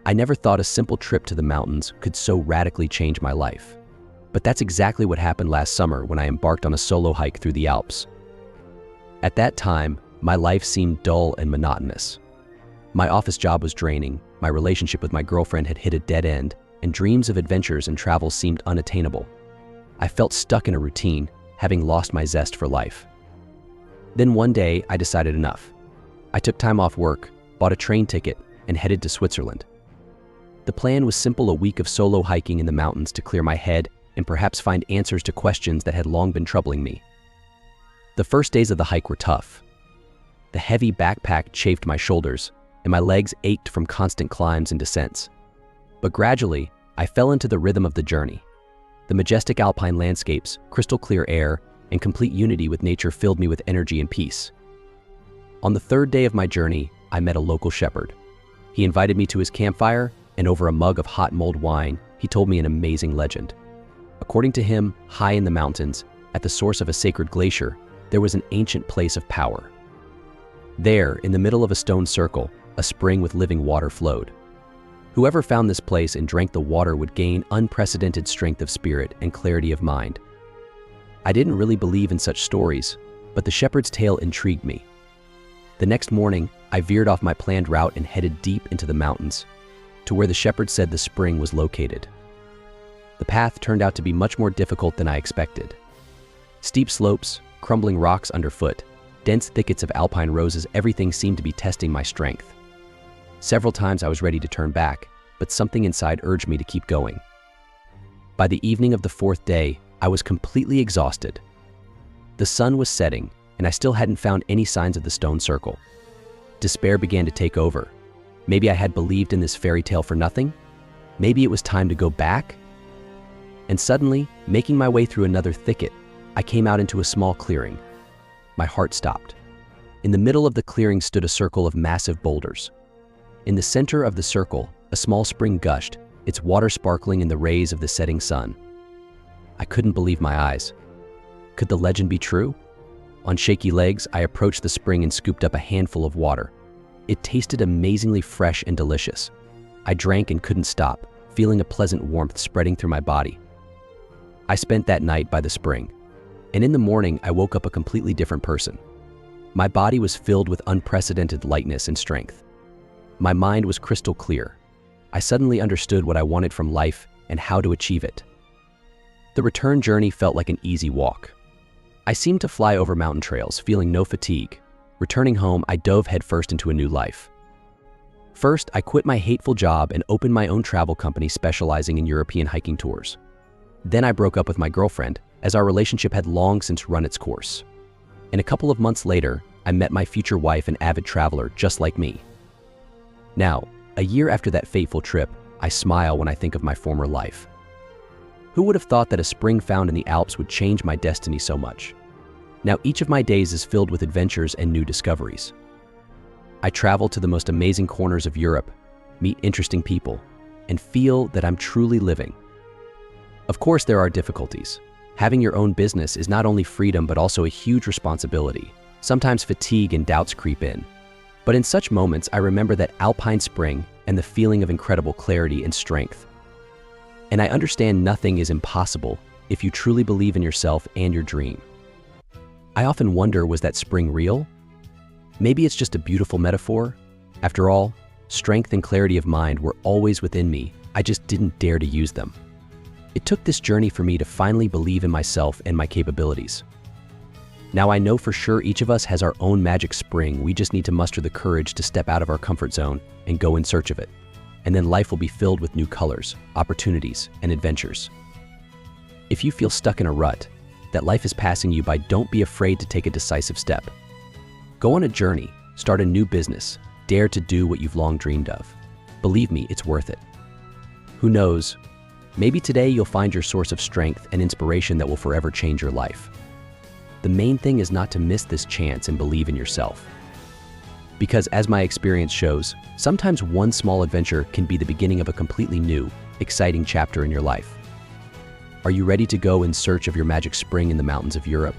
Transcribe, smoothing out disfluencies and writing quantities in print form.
I never thought a simple trip to the mountains could so radically change my life. But that's exactly what happened last summer when I embarked on a solo hike through the Alps. At that time, my life seemed dull and monotonous. My office job was draining, my relationship with my girlfriend had hit a dead end, and dreams of adventures and travel seemed unattainable. I felt stuck in a routine, having lost my zest for life. Then one day, I decided enough. I took time off work, bought a train ticket, and headed to Switzerland. The plan was simple: a week of solo hiking in the mountains to clear my head and perhaps find answers to questions that had long been troubling me. The first days of the hike were tough. The heavy backpack chafed my shoulders, and my legs ached from constant climbs and descents. But gradually, I fell into the rhythm of the journey. The majestic alpine landscapes, crystal clear air, and complete unity with nature filled me with energy and peace. On the third day of my journey, I met a local shepherd. He invited me to his campfire, and over a mug of hot mulled wine, he told me an amazing legend. According to him, high in the mountains, at the source of a sacred glacier, there was an ancient place of power. There, in the middle of a stone circle, a spring with living water flowed. Whoever found this place and drank the water would gain unprecedented strength of spirit and clarity of mind. I didn't really believe in such stories, but the shepherd's tale intrigued me. The next morning, I veered off my planned route and headed deep into the mountains, to where the shepherd said the spring was located. The path turned out to be much more difficult than I expected. Steep slopes, crumbling rocks underfoot, dense thickets of alpine roses, everything seemed to be testing my strength. Several times I was ready to turn back, but something inside urged me to keep going. By the evening of the fourth day, I was completely exhausted. The sun was setting, and I still hadn't found any signs of the stone circle. Despair began to take over. Maybe I had believed in this fairy tale for nothing? Maybe it was time to go back? And suddenly, making my way through another thicket, I came out into a small clearing. My heart stopped. In the middle of the clearing stood a circle of massive boulders. In the center of the circle, a small spring gushed, its water sparkling in the rays of the setting sun. I couldn't believe my eyes. Could the legend be true? On shaky legs, I approached the spring and scooped up a handful of water. It tasted amazingly fresh and delicious. I drank and couldn't stop, feeling a pleasant warmth spreading through my body. I spent that night by the spring, and in the morning I woke up a completely different person. My body was filled with unprecedented lightness and strength. My mind was crystal clear. I suddenly understood what I wanted from life and how to achieve it. The return journey felt like an easy walk. I seemed to fly over mountain trails, feeling no fatigue. Returning home, I dove headfirst into a new life. First, I quit my hateful job and opened my own travel company specializing in European hiking tours. Then I broke up with my girlfriend, as our relationship had long since run its course. And a couple of months later, I met my future wife, an avid traveler just like me. Now, a year after that fateful trip, I smile when I think of my former life. Who would have thought that a spring found in the Alps would change my destiny so much? Now each of my days is filled with adventures and new discoveries. I travel to the most amazing corners of Europe, meet interesting people, and feel that I'm truly living. Of course, there are difficulties. Having your own business is not only freedom but also a huge responsibility. Sometimes fatigue and doubts creep in. But in such moments, I remember that alpine spring and the feeling of incredible clarity and strength. And I understand nothing is impossible if you truly believe in yourself and your dream. I often wonder, was that spring real? Maybe it's just a beautiful metaphor. After all, strength and clarity of mind were always within me. I just didn't dare to use them. It took this journey for me to finally believe in myself and my capabilities. Now I know for sure each of us has our own magic spring. We just need to muster the courage to step out of our comfort zone and go in search of it. And then life will be filled with new colors, opportunities, and adventures. If you feel stuck in a rut, that life is passing you by, don't be afraid to take a decisive step. Go on a journey, start a new business, dare to do what you've long dreamed of. Believe me, it's worth it. Who knows, maybe today you'll find your source of strength and inspiration that will forever change your life. The main thing is not to miss this chance and believe in yourself. Because as my experience shows, sometimes one small adventure can be the beginning of a completely new, exciting chapter in your life. Are you ready to go in search of your magic spring in the mountains of Europe?